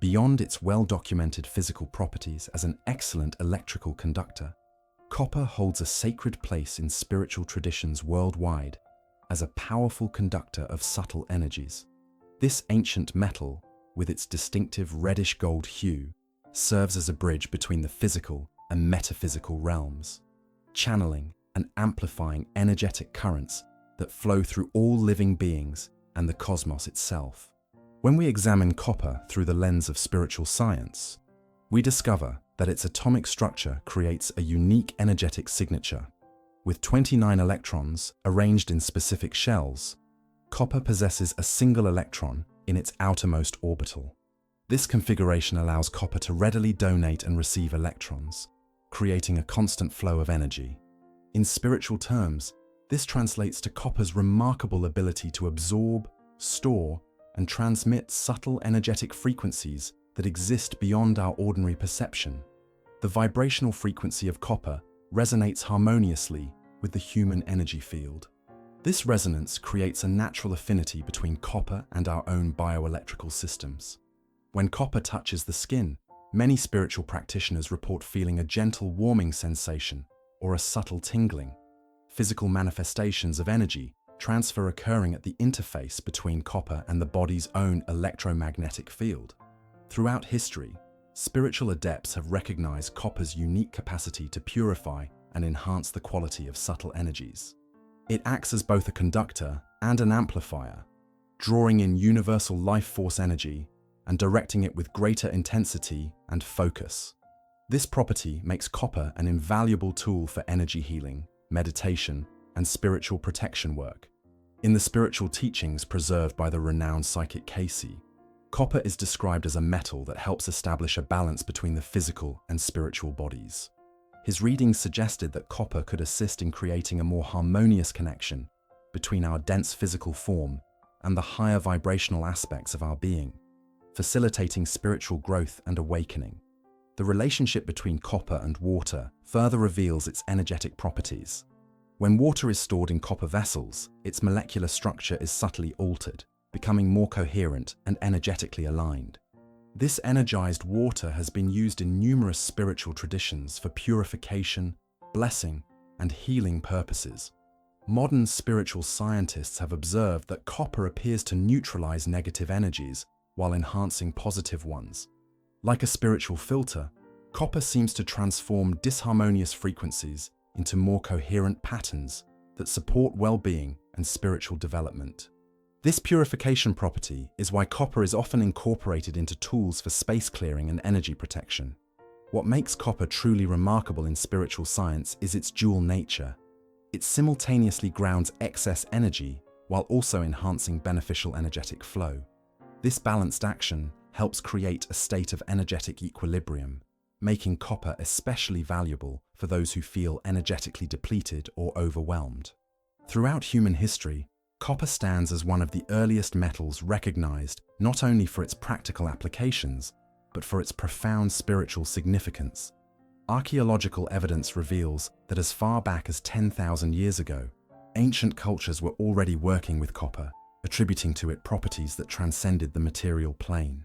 Beyond its well-documented physical properties as an excellent electrical conductor, copper holds a sacred place in spiritual traditions worldwide as a powerful conductor of subtle energies. This ancient metal, with its distinctive reddish-gold hue, serves as a bridge between the physical and metaphysical realms, channeling and amplifying energetic currents that flow through all living beings and the cosmos itself. When we examine copper through the lens of spiritual science, we discover that its atomic structure creates a unique energetic signature. With 29 electrons arranged in specific shells, copper possesses a single electron in its outermost orbital. This configuration allows copper to readily donate and receive electrons, creating a constant flow of energy. In spiritual terms, this translates to copper's remarkable ability to absorb, store, and transmit subtle energetic frequencies that exist beyond our ordinary perception. The vibrational frequency of copper resonates harmoniously with the human energy field. This resonance creates a natural affinity between copper and our own bioelectrical systems. When copper touches the skin, many spiritual practitioners report feeling a gentle warming sensation or a subtle tingling. Physical manifestations of energy transfer occurring at the interface between copper and the body's own electromagnetic field. Throughout history, spiritual adepts have recognized copper's unique capacity to purify and enhance the quality of subtle energies. It acts as both a conductor and an amplifier, drawing in universal life force energy and directing it with greater intensity and focus. This property makes copper an invaluable tool for energy healing, meditation, and spiritual protection work. In the spiritual teachings preserved by the renowned psychic Cayce, copper is described as a metal that helps establish a balance between the physical and spiritual bodies. His readings suggested that copper could assist in creating a more harmonious connection between our dense physical form and the higher vibrational aspects of our being, facilitating spiritual growth and awakening. The relationship between copper and water further reveals its energetic properties. When water is stored in copper vessels, its molecular structure is subtly altered, becoming more coherent and energetically aligned. This energized water has been used in numerous spiritual traditions for purification, blessing, and healing purposes. Modern spiritual scientists have observed that copper appears to neutralize negative energies while enhancing positive ones. Like a spiritual filter, copper seems to transform disharmonious frequencies into more coherent patterns that support well-being and spiritual development. This purification property is why copper is often incorporated into tools for space clearing and energy protection. What makes copper truly remarkable in spiritual science is its dual nature. It simultaneously grounds excess energy while also enhancing beneficial energetic flow. This balanced action helps create a state of energetic equilibrium, making copper especially valuable for those who feel energetically depleted or overwhelmed. Throughout human history, copper stands as one of the earliest metals recognized not only for its practical applications, but for its profound spiritual significance. Archaeological evidence reveals that as far back as 10,000 years ago, ancient cultures were already working with copper, attributing to it properties that transcended the material plane.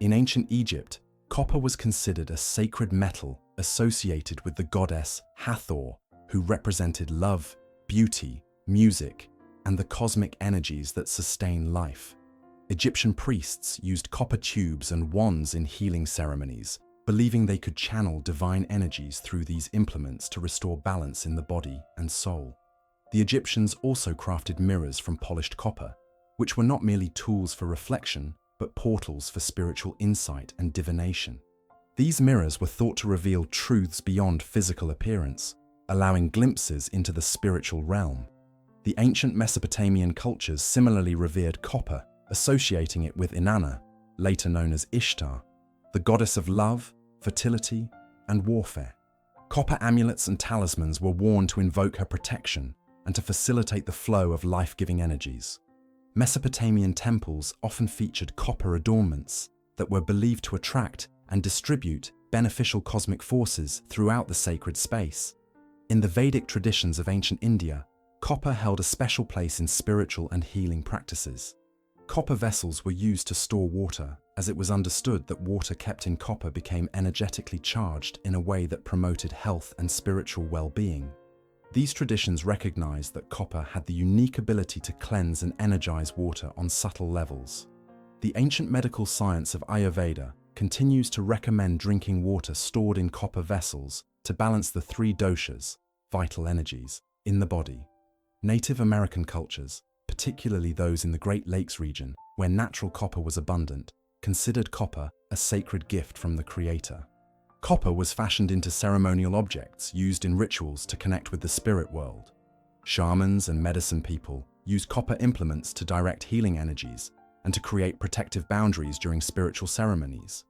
In ancient Egypt, copper was considered a sacred metal associated with the goddess Hathor, who represented love, beauty, music, and the cosmic energies that sustain life. Egyptian priests used copper tubes and wands in healing ceremonies, believing they could channel divine energies through these implements to restore balance in the body and soul. The Egyptians also crafted mirrors from polished copper, which were not merely tools for reflection, but portals for spiritual insight and divination. These mirrors were thought to reveal truths beyond physical appearance, allowing glimpses into the spiritual realm. The ancient Mesopotamian cultures similarly revered copper, associating it with Inanna, later known as Ishtar, the goddess of love, fertility, and warfare. Copper amulets and talismans were worn to invoke her protection and to facilitate the flow of life-giving energies. Mesopotamian temples often featured copper adornments that were believed to attract and distribute beneficial cosmic forces throughout the sacred space. In the Vedic traditions of ancient India, copper held a special place in spiritual and healing practices. Copper vessels were used to store water, as it was understood that water kept in copper became energetically charged in a way that promoted health and spiritual well-being. These traditions recognized that copper had the unique ability to cleanse and energize water on subtle levels. The ancient medical science of Ayurveda continues to recommend drinking water stored in copper vessels to balance the three doshas, vital energies, in the body. Native American cultures, particularly those in the Great Lakes region, where natural copper was abundant, considered copper a sacred gift from the Creator. Copper was fashioned into ceremonial objects used in rituals to connect with the spirit world. Shamans and medicine people used copper implements to direct healing energies and to create protective boundaries during spiritual ceremonies.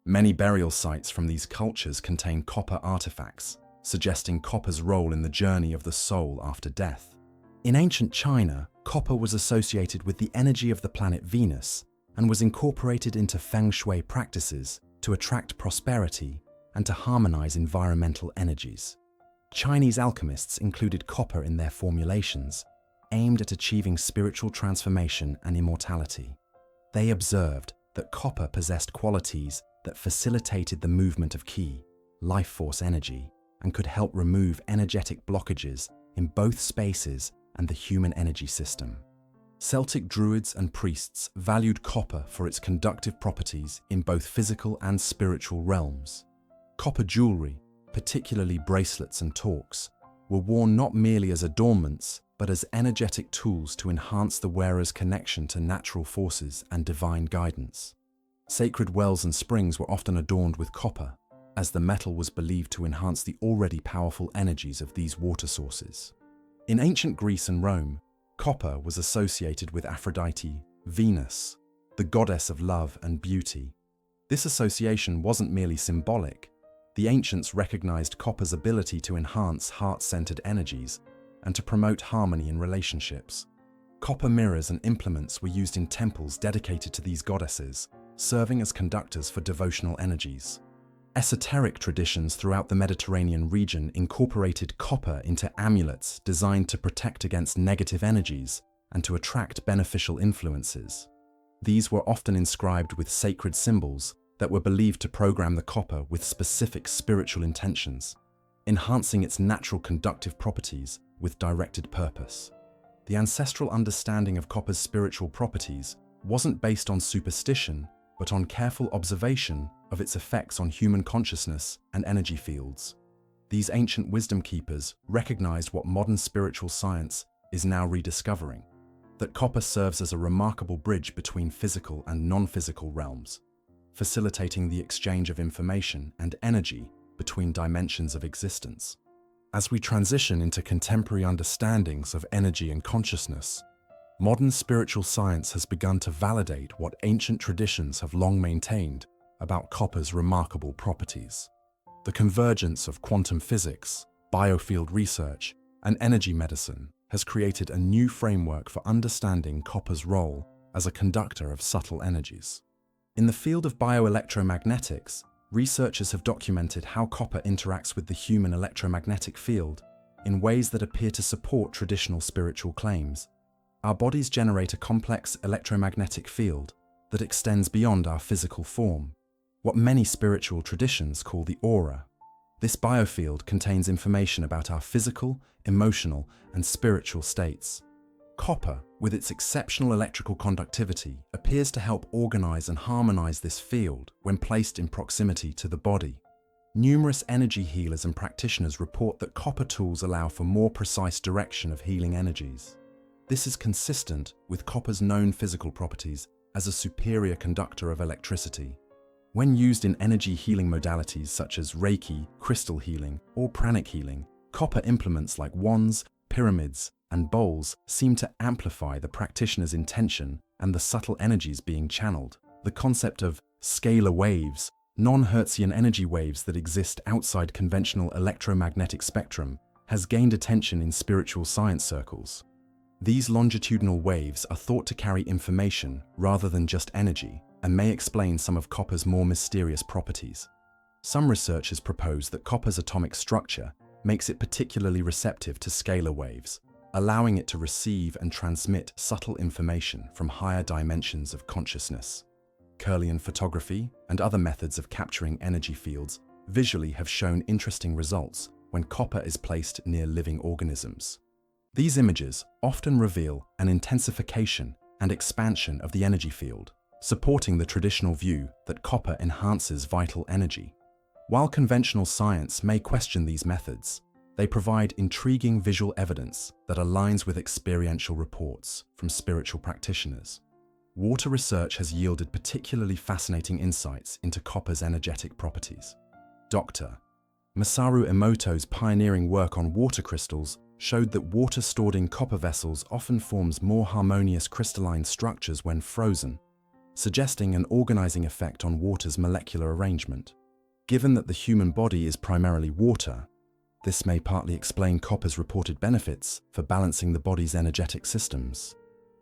Many burial sites from these cultures contain copper artifacts, suggesting copper's role in the journey of the soul after death. In ancient China, copper was associated with the energy of the planet Venus and was incorporated into feng shui practices to attract prosperity and to harmonize environmental energies. Chinese alchemists included copper in their formulations, aimed at achieving spiritual transformation and immortality. They observed that copper possessed qualities that facilitated the movement of qi, life force energy, and could help remove energetic blockages in both spaces and the human energy system. Celtic druids and priests valued copper for its conductive properties in both physical and spiritual realms. Copper jewelry, particularly bracelets and torques, were worn not merely as adornments, but as energetic tools to enhance the wearer's connection to natural forces and divine guidance. Sacred wells and springs were often adorned with copper, as the metal was believed to enhance the already powerful energies of these water sources. In ancient Greece and Rome, copper was associated with Aphrodite, Venus, the goddess of love and beauty. This association wasn't merely symbolic. The ancients recognized copper's ability to enhance heart-centered energies and to promote harmony in relationships. Copper mirrors and implements were used in temples dedicated to these goddesses, serving as conductors for devotional energies. Esoteric traditions throughout the Mediterranean region incorporated copper into amulets designed to protect against negative energies and to attract beneficial influences. These were often inscribed with sacred symbols that were believed to program the copper with specific spiritual intentions, enhancing its natural conductive properties with directed purpose. The ancestral understanding of copper's spiritual properties wasn't based on superstition, but on careful observation of its effects on human consciousness and energy fields. These ancient wisdom keepers recognized what modern spiritual science is now rediscovering, that copper serves as a remarkable bridge between physical and non-physical realms, facilitating the exchange of information and energy between dimensions of existence. As we transition into contemporary understandings of energy and consciousness, modern spiritual science has begun to validate what ancient traditions have long maintained about copper's remarkable properties. The convergence of quantum physics, biofield research, and energy medicine has created a new framework for understanding copper's role as a conductor of subtle energies. In the field of bioelectromagnetics, researchers have documented how copper interacts with the human electromagnetic field in ways that appear to support traditional spiritual claims. Our bodies generate a complex electromagnetic field that extends beyond our physical form, what many spiritual traditions call the aura. This biofield contains information about our physical, emotional, and spiritual states. Copper, with its exceptional electrical conductivity, appears to help organize and harmonize this field when placed in proximity to the body. Numerous energy healers and practitioners report that copper tools allow for more precise direction of healing energies. This is consistent with copper's known physical properties as a superior conductor of electricity. When used in energy healing modalities such as Reiki, crystal healing, or pranic healing, copper implements like wands, pyramids, and bowls seem to amplify the practitioner's intention and the subtle energies being channeled. The concept of scalar waves, non-Hertzian energy waves that exist outside conventional electromagnetic spectrum, has gained attention in spiritual science circles. These longitudinal waves are thought to carry information rather than just energy, and may explain some of copper's more mysterious properties. Some researchers propose that copper's atomic structure makes it particularly receptive to scalar waves, allowing it to receive and transmit subtle information from higher dimensions of consciousness. Kirlian photography and other methods of capturing energy fields visually have shown interesting results when copper is placed near living organisms. These images often reveal an intensification and expansion of the energy field, supporting the traditional view that copper enhances vital energy. While conventional science may question these methods, they provide intriguing visual evidence that aligns with experiential reports from spiritual practitioners. Water research has yielded particularly fascinating insights into copper's energetic properties. Dr. Masaru Emoto's pioneering work on water crystals showed that water stored in copper vessels often forms more harmonious crystalline structures when frozen, suggesting an organizing effect on water's molecular arrangement. Given that the human body is primarily water, this may partly explain copper's reported benefits for balancing the body's energetic systems.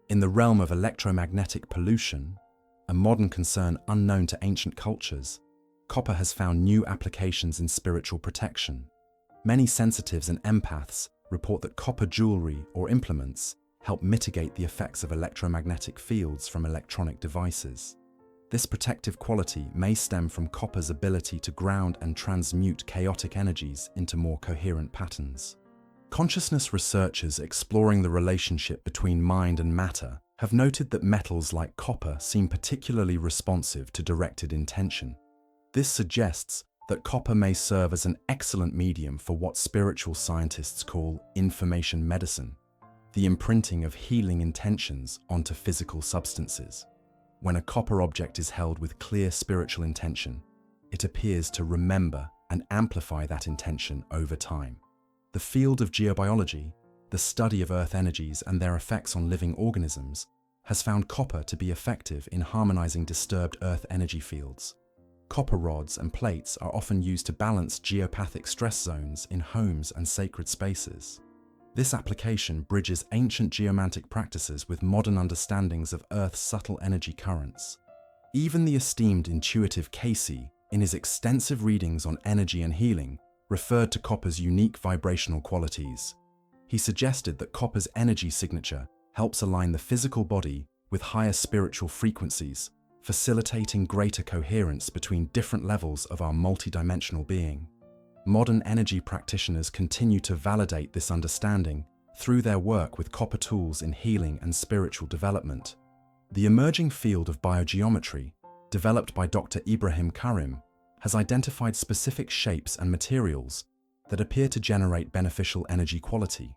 In the realm of electromagnetic pollution, a modern concern unknown to ancient cultures, copper has found new applications in spiritual protection. Many sensitives and empaths report that copper jewelry or implements help mitigate the effects of electromagnetic fields from electronic devices. This protective quality may stem from copper's ability to ground and transmute chaotic energies into more coherent patterns. Consciousness researchers exploring the relationship between mind and matter have noted that metals like copper seem particularly responsive to directed intention. This suggests that copper may serve as an excellent medium for what spiritual scientists call information medicine, the imprinting of healing intentions onto physical substances. When a copper object is held with clear spiritual intention, it appears to remember and amplify that intention over time. The field of geobiology, the study of earth energies and their effects on living organisms, has found copper to be effective in harmonizing disturbed earth energy fields. Copper rods and plates are often used to balance geopathic stress zones in homes and sacred spaces. This application bridges ancient geomantic practices with modern understandings of Earth's subtle energy currents. Even the esteemed intuitive Cayce, in his extensive readings on energy and healing, referred to copper's unique vibrational qualities. He suggested that copper's energy signature helps align the physical body with higher spiritual frequencies, facilitating greater coherence between different levels of our multidimensional being. Modern energy practitioners continue to validate this understanding through their work with copper tools in healing and spiritual development. The emerging field of biogeometry, developed by Dr. Ibrahim Karim, has identified specific shapes and materials that appear to generate beneficial energy quality.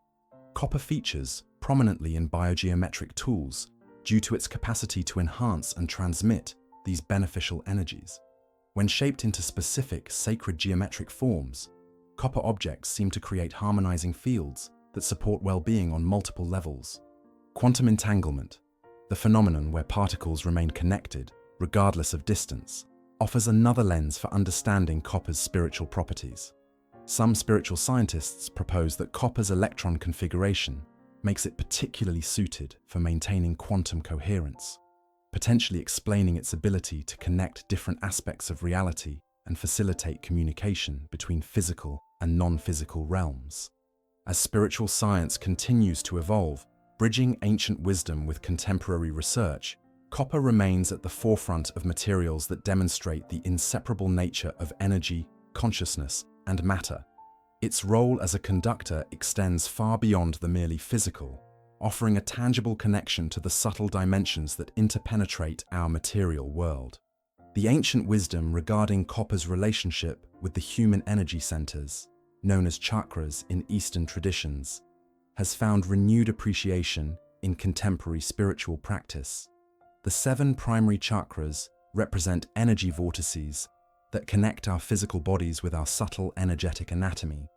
Copper features prominently in biogeometric tools due to its capacity to enhance and transmit these beneficial energies. When shaped into specific sacred geometric forms, copper objects seem to create harmonizing fields that support well-being on multiple levels. Quantum entanglement, the phenomenon where particles remain connected regardless of distance, offers another lens for understanding copper's spiritual properties. Some spiritual scientists propose that copper's electron configuration makes it particularly suited for maintaining quantum coherence, potentially explaining its ability to connect different aspects of reality and facilitate communication between physical and non-physical realms. As spiritual science continues to evolve, bridging ancient wisdom with contemporary research, copper remains at the forefront of materials that demonstrate the inseparable nature of energy, consciousness, and matter. Its role as a conductor extends far beyond the merely physical, offering a tangible connection to the subtle dimensions that interpenetrate our material world. The ancient wisdom regarding copper's relationship with the human energy centers, known as chakras in Eastern traditions, has found renewed appreciation in contemporary spiritual practice. The 7 primary chakras represent energy vortices that connect our physical bodies with our subtle energetic anatomy,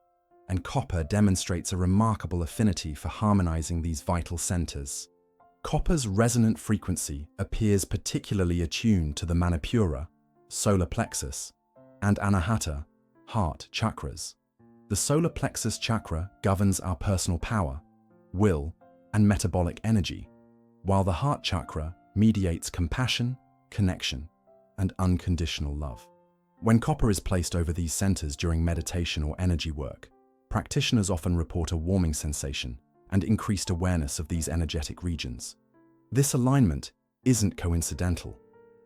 and copper demonstrates a remarkable affinity for harmonizing these vital centers. Copper's resonant frequency appears particularly attuned to the Manipura, solar plexus, and Anahata, heart chakras. The solar plexus chakra governs our personal power, will, and metabolic energy, while the heart chakra mediates compassion, connection, and unconditional love. When copper is placed over these centers during meditation or energy work, practitioners often report a warming sensation and increased awareness of these energetic regions. This alignment isn't coincidental.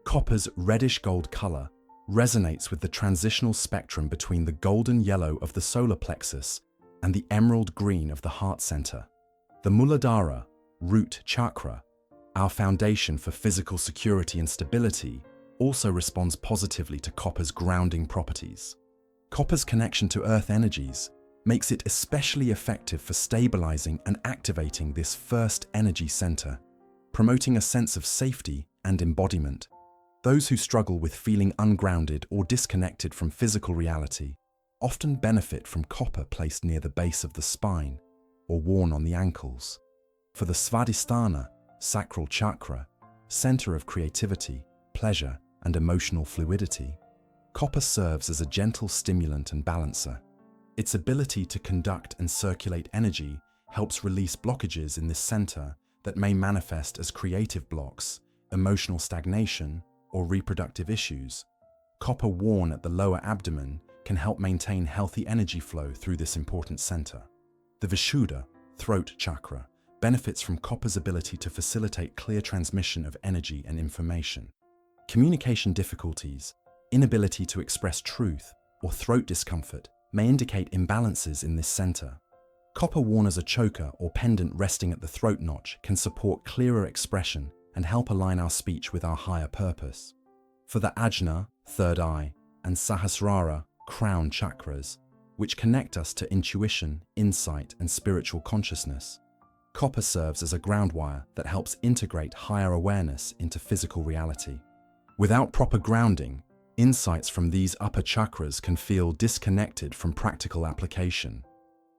Copper's reddish-gold color resonates with the transitional spectrum between the golden yellow of the solar plexus and the emerald green of the heart center. The Muladhara, root chakra, our foundation for physical security and stability, also responds positively to copper's grounding properties. Copper's connection to earth energies makes it especially effective for stabilizing and activating this first energy center, promoting a sense of safety and embodiment. Those who struggle with feeling ungrounded or disconnected from physical reality often benefit from copper placed near the base of the spine or worn on the ankles. For the Svadhisthana, sacral chakra, center of creativity, pleasure, and emotional fluidity, copper serves as a gentle stimulant and balancer. Its ability to conduct and circulate energy helps release blockages in this center that may manifest as creative blocks, emotional stagnation, or reproductive issues. Copper worn at the lower abdomen can help maintain healthy energy flow through this important center. The Vishuddha, throat chakra, benefits from copper's ability to facilitate clear transmission of energy and information. Communication difficulties, inability to express truth, or throat discomfort may indicate imbalances in this center. Copper worn as a choker or pendant resting at the throat notch can support clearer expression and help align our speech with our higher purpose. For the Ajna, third eye, and Sahasrara, crown chakras, which connect us to intuition, insight, and spiritual consciousness, copper serves as a ground wire that helps integrate higher awareness into physical reality. Without proper grounding, insights from these upper chakras can feel disconnected from practical application.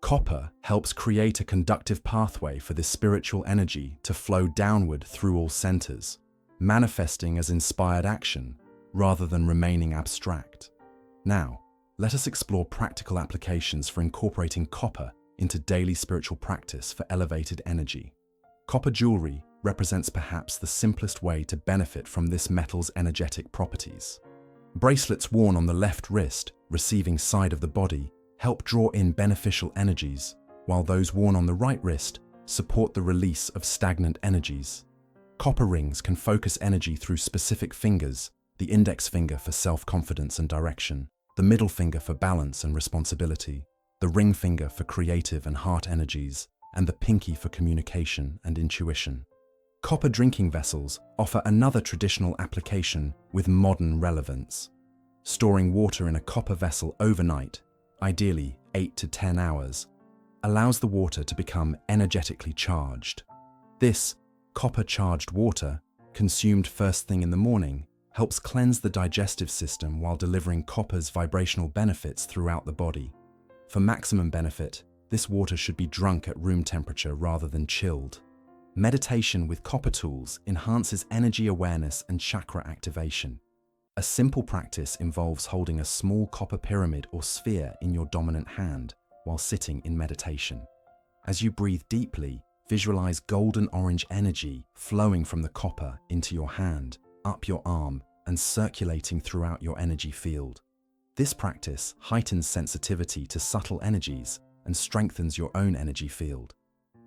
Copper helps create a conductive pathway for this spiritual energy to flow downward through all centers, manifesting as inspired action rather than remaining abstract. Now, let us explore practical applications for incorporating copper into daily spiritual practice for elevated energy. Copper jewelry represents perhaps the simplest way to benefit from this metal's energetic properties. Bracelets worn on the left wrist, receiving side of the body, help draw in beneficial energies, while those worn on the right wrist support the release of stagnant energies. Copper rings can focus energy through specific fingers, the index finger for self-confidence and direction, the middle finger for balance and responsibility, the ring finger for creative and heart energies, and the pinky for communication and intuition. Copper drinking vessels offer another traditional application with modern relevance. Storing water in a copper vessel overnight, ideally 8 to 10 hours, allows the water to become energetically charged. This copper-charged water, consumed first thing in the morning, helps cleanse the digestive system while delivering copper's vibrational benefits throughout the body. For maximum benefit, this water should be drunk at room temperature rather than chilled. Meditation with copper tools enhances energy awareness and chakra activation. A simple practice involves holding a small copper pyramid or sphere in your dominant hand while sitting in meditation. As you breathe deeply, visualize golden orange energy flowing from the copper into your hand, up your arm, and circulating throughout your energy field. This practice heightens sensitivity to subtle energies and strengthens your own energy field.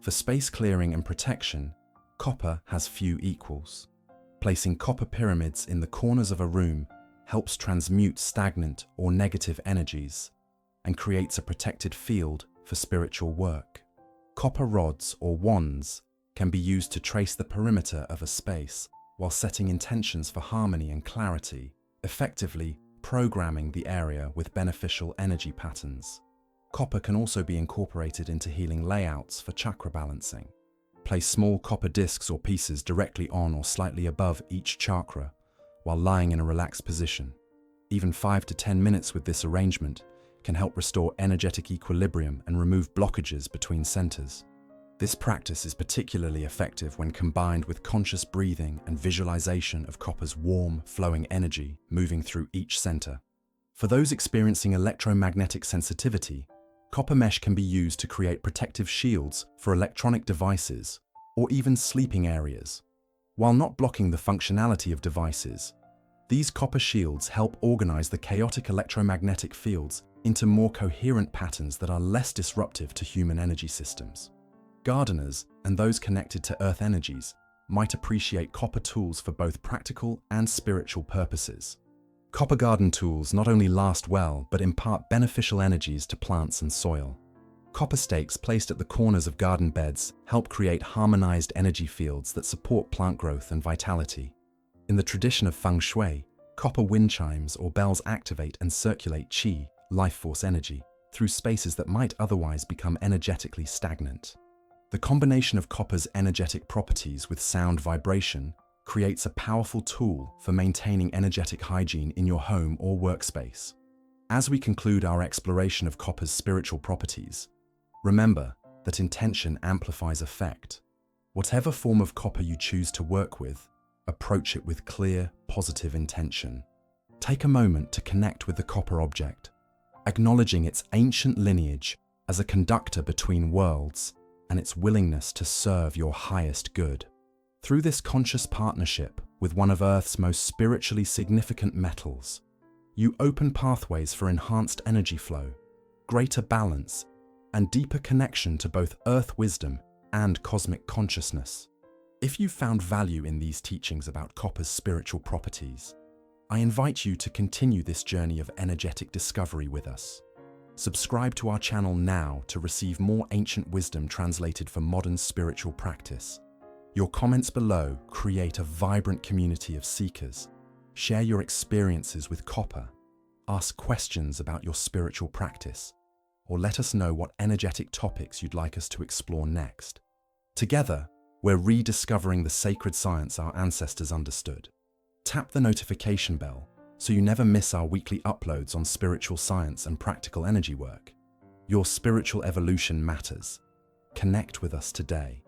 For space clearing and protection, copper has few equals. Placing copper pyramids in the corners of a room helps transmute stagnant or negative energies and creates a protected field for spiritual work. Copper rods or wands can be used to trace the perimeter of a space while setting intentions for harmony and clarity, effectively programming the area with beneficial energy patterns. Copper can also be incorporated into healing layouts for chakra balancing. Place small copper discs or pieces directly on or slightly above each chakra while lying in a relaxed position. Even 5 to 10 minutes with this arrangement can help restore energetic equilibrium and remove blockages between centers. This practice is particularly effective when combined with conscious breathing and visualization of copper's warm, flowing energy moving through each center. For those experiencing electromagnetic sensitivity, copper mesh can be used to create protective shields for electronic devices or even sleeping areas. While not blocking the functionality of devices, these copper shields help organize the chaotic electromagnetic fields into more coherent patterns that are less disruptive to human energy systems. Gardeners and those connected to earth energies might appreciate copper tools for both practical and spiritual purposes. Copper garden tools not only last well, but impart beneficial energies to plants and soil. Copper stakes placed at the corners of garden beds help create harmonized energy fields that support plant growth and vitality. In the tradition of feng shui, copper wind chimes or bells activate and circulate qi, life force energy, through spaces that might otherwise become energetically stagnant. The combination of copper's energetic properties with sound vibration creates a powerful tool for maintaining energetic hygiene in your home or workspace. As we conclude our exploration of copper's spiritual properties, remember that intention amplifies effect. Whatever form of copper you choose to work with, approach it with clear, positive intention. Take a moment to connect with the copper object, acknowledging its ancient lineage as a conductor between worlds and its willingness to serve your highest good. Through this conscious partnership with one of Earth's most spiritually significant metals, you open pathways for enhanced energy flow, greater balance, and deeper connection to both Earth wisdom and cosmic consciousness. If you found value in these teachings about copper's spiritual properties, I invite you to continue this journey of energetic discovery with us. Subscribe to our channel now to receive more ancient wisdom translated for modern spiritual practice. Your comments below create a vibrant community of seekers. Share your experiences with copper, ask questions about your spiritual practice, or let us know what energetic topics you'd like us to explore next. Together, we're rediscovering the sacred science our ancestors understood. Tap the notification bell so you never miss our weekly uploads on spiritual science and practical energy work. Your spiritual evolution matters. Connect with us today.